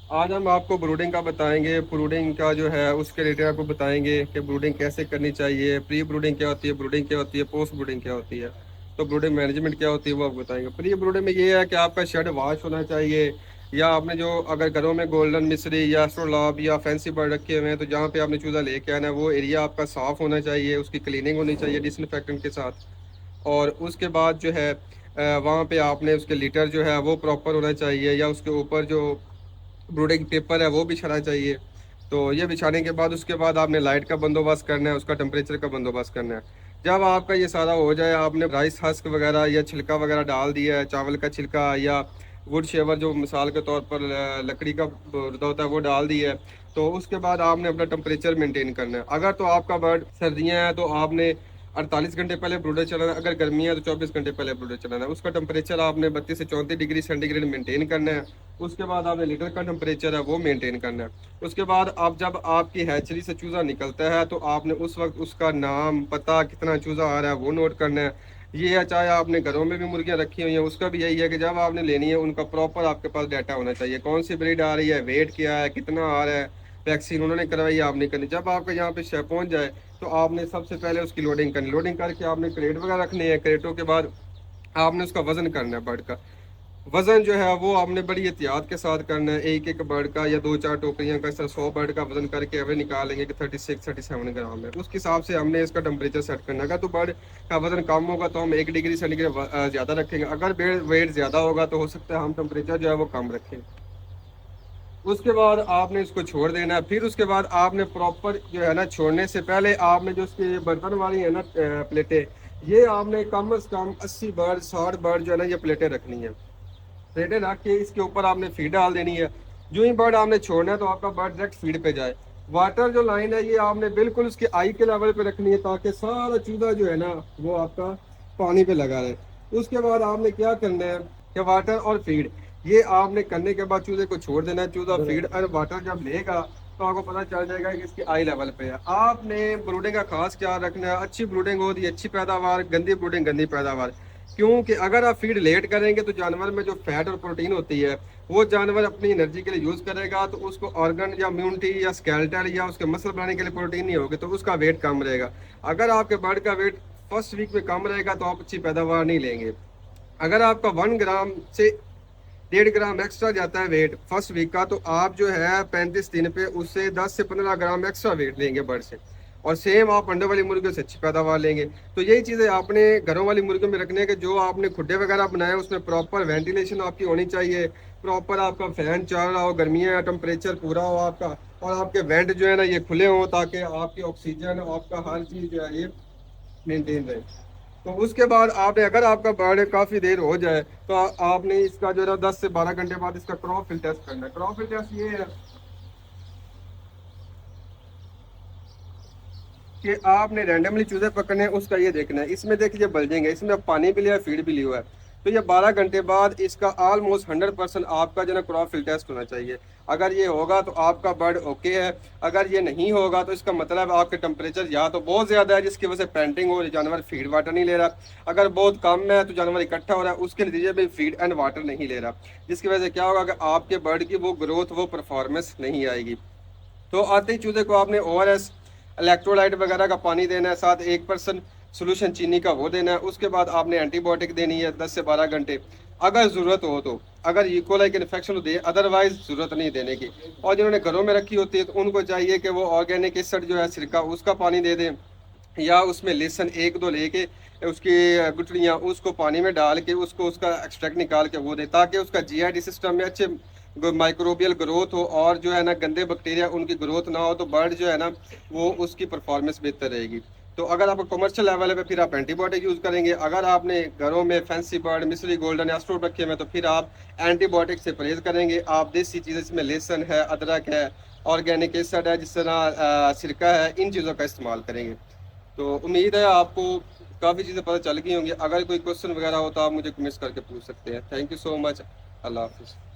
आज हम आपको ब्रूडिंग का बताएंगे। ब्रूडिंग का जो है उसके रिलेटेड आपको बताएंगे कि ब्रूडिंग कैसे करनी चाहिए, प्री ब्रूडिंग क्या होती है, ब्रूडिंग क्या होती है, पोस्ट ब्रूडिंग क्या होती है। तो ब्रूडिंग मैनेजमेंट क्या होती है वो आपको बताएंगे। प्री ब्रूडिंग में ये है कि आपका शेड वॉश होना चाहिए, या आपने जो अगर घरों में गोल्डन मिस्री या एस्ट्रोलॉब या फैंसी बर्ड रखे हुए हैं तो जहाँ पे आपने चूज़ा लेके आना है वो एरिया आपका साफ़ होना चाहिए, उसकी क्लीनिंग होनी चाहिए डिसइंफेक्टेंट के साथ। और उसके बाद जो है वहाँ पे आपने उसके लीटर जो है वो प्रॉपर होना चाहिए, या उसके ऊपर जो ब्रूडिंग पेपर है वो बिछाना चाहिए। तो ये बिछाने के बाद उसके बाद आपने लाइट का बंदोबस्त करना है, उसका टेम्परेचर का बंदोबस्त करना है। जब आपका ये सारा हो जाए, आपने राइस हस्क वगैरह या छिलका वगैरह डाल दिया है, चावल का छिलका या वुड शेवर जो मिसाल के तौर पर लकड़ी का बुर्दा होता है वो डाल दिया है, तो उसके बाद आपने अपना टेम्परेचर मेंटेन करना है। अगर तो आपका बर्ड सर्दियाँ हैं तो आपने 48 घंटे पहले ब्रूडर चलाना है, अगर गर्मी है तो 24 घंटे पहले ब्रूडर चलाना है। उसका टेम्परेचर आपने 32 से 34 डिग्री सेंटीग्रेड मेंटेन करना है। उसके बाद आपने लीटर का टेम्परेचर है वो मेंटेन करना है। उसके बाद आप जब आपकी हैचरी से चूज़ा निकलता है तो आपने उस वक्त उसका नाम पता कितना चूज़ा आ रहा है वो नोट करना है। ये है, चाहे आपने घरों में भी मुर्गियां रखी हुई हैं उसका भी यही है कि जब आपने लेनी है उनका प्रॉपर आपके पास डाटा होना चाहिए, कौन सी ब्रीड आ रही है, वेट क्या है, कितना आ रहा है, वैक्सीन उन्होंने करवाई है, आपने करनी। जब आपके यहाँ पे शय पहुंच जाए तो आपने सबसे पहले उसकी लोडिंग करनी। लोडिंग करके आपने क्रेट वगैरह रखनी है। क्रेटों के बाद आपने उसका वजन करना है। बर्ड का वजन जो है वो आपने बड़ी एहतियात के साथ करना है। एक एक बर्ड का या दो चार टोकरियां का, इस तरह 100 बर्ड का वजन करके एवरेज निकालेंगे कि 36-37 ग्राम है। उसके हिसाब से हमने इसका टेम्परेचर सेट करना है। अगर तो बर्ड का वजन कम होगा तो हम 1 डिग्री सेंटीग्रेड ज़्यादा रखेंगे। अगर वेट ज़्यादा होगा तो हो सकता है हम टेम्परेचर जो है वो कम रखें। उसके बाद आपने इसको छोड़ देना है। फिर उसके बाद आपने प्रॉपर जो है ना, छोड़ने से पहले आपने जो उसके बर्तन वाली है ना प्लेटें, ये आपने कम से कम 80 बर्ड 60 बर्ड जो है ना ये प्लेटें रखनी है। प्लेटें रख के इसके ऊपर आपने फीड डाल देनी है। जो ही बर्ड आपने छोड़ना है तो आपका बर्ड डायरेक्ट फीड पे जाए। वाटर जो लाइन है ये आपने बिल्कुल उसके आई के लेवल पे रखनी है ताकि सारा चूजा जो है ना वो आपका पानी पे लगा रहे। उसके बाद आपने क्या करना है कि वाटर और फीड ये आपने करने के बाद चूजे को छोड़ देना है। चूजा फीड और वाटर जब लेगा तो आपको पता चल जाएगा कि इसकी आई लेवल पे है। आपने ब्रूडिंग का खास ख्याल रखना है, अच्छी ब्रूडिंग होती है अच्छी पैदावार, गंदी ब्रूडिंग गंदी पैदावार। क्योंकि अगर आप फीड लेट करेंगे तो जानवर में जो फैट और प्रोटीन होती है वो जानवर अपनी एनर्जी के लिए यूज करेगा, तो उसको ऑर्गन या इम्यूनिटी या स्केलेटल या उसके मसल बनाने के लिए प्रोटीन नहीं होगी तो उसका वेट कम रहेगा। अगर आपके बर्ड का वेट फर्स्ट वीक में कम रहेगा तो आप अच्छी पैदावार नहीं लेंगे। अगर आपका 1 ग्राम से 1.5 ग्राम एक्स्ट्रा जाता है वेट फर्स्ट वीक का, तो आप जो है 35 दिन पे उससे 10 से 15 ग्राम एक्स्ट्रा वेट लेंगे बर्ड से। और सेम आप अंडे वाली मुर्गियों से अच्छी पैदावार लेंगे। तो यही चीज़ें आपने घरों वाली मुर्गियों में रखने के, जो आपने खुड्डे वगैरह बनाए उसमें प्रॉपर वेंटिलेशन आपकी होनी चाहिए, प्रॉपर आपका फैन चल रहा हो, गर्मियाँ टेम्परेचर पूरा हो आपका, और आपके वेंट जो है ना ये खुले हों ताकि आपकी ऑक्सीजन आपका हर चीज़ जो है ये मेंटेन रहे। तो उसके बाद आपने, अगर आपका बर्ड काफ़ी देर हो जाए तो आपने इसका जो है ना 10 से 12 घंटे बाद इसका क्रॉफिल टेस्ट करना है। क्रॉफिल टेस्ट ये है कि आपने रैंडमली चूजे पकड़ने हैं, उसका ये देखना है। इसमें देखिए बल्जेंगे, इसमें अब पानी भी लिया फीड भी लिया हुआ है। तो ये 12 घंटे बाद इसका ऑलमोस्ट 100% आपका जो है क्रॉफिल टेस्ट होना चाहिए। अगर ये होगा तो आपका बर्ड ओके है। अगर ये नहीं होगा तो इसका मतलब आपके टेम्परेचर या तो बहुत ज़्यादा है जिसकी वजह से पेंटिंग हो रही, जानवर फीड वाटर नहीं ले रहा। अगर बहुत कम है तो जानवर इकट्ठा हो रहा है, उसके नतीजे में फीड एंड वाटर नहीं ले रहा, जिसकी वजह से क्या होगा कि आपके बर्ड की वो ग्रोथ वो परफॉर्मेंस नहीं आएगी। तो आते ही चूजे को आपने ORS इलेक्ट्रोलाइट वगैरह का पानी देना है, साथ 1% सोल्यूशन चीनी का वो देना है। उसके बाद आपने एंटीबायोटिक देनी है 10 से 12 घंटे अगर ज़रूरत हो तो, अगर इकोलाई के इन्फेक्शन हो दे, अदरवाइज ज़रूरत नहीं देने की। और जिन्होंने घरों में रखी होती है तो उनको चाहिए कि वो ऑर्गेनिक एसिड जो है सिरका उसका पानी दे दें, या उसमें लेसन एक दो लेके उसकी गुठलियाँ उसको पानी में डाल के उसको उसका एक्सट्रैक्ट निकाल के वो दे, ताकि उसका GI सिस्टम में अच्छे माइक्रोबियल ग्रोथ हो और जो है ना गंदे बैक्टीरिया उनकी ग्रोथ ना हो, तो बर्ड जो है ना वो उसकी परफॉर्मेंस बेहतर रहेगी। तो अगर आपको कमर्शियल लेवल पे फिर आप एंटीबायोटिक यूज़ करेंगे। अगर आपने घरों में फैंसी बर्ड मिस्री गोल्डन एस्ट्रो रखे हुए तो फिर आप एंटीबायोटिक से परहेज करेंगे। आप देसी चीज़ें इसमें लहसुन है, अदरक है, ऑर्गेनिक एसिड है, जिस तरह सिरका है, इन चीज़ों का इस्तेमाल करेंगे। तो उम्मीद है आपको काफ़ी चीज़ें पता चल गई होंगी। अगर कोई क्वेश्चन वगैरह हो तो आप मुझे कमेंट्स करके पूछ सकते हैं। Thank you so much. अल्लाह हाफिज़।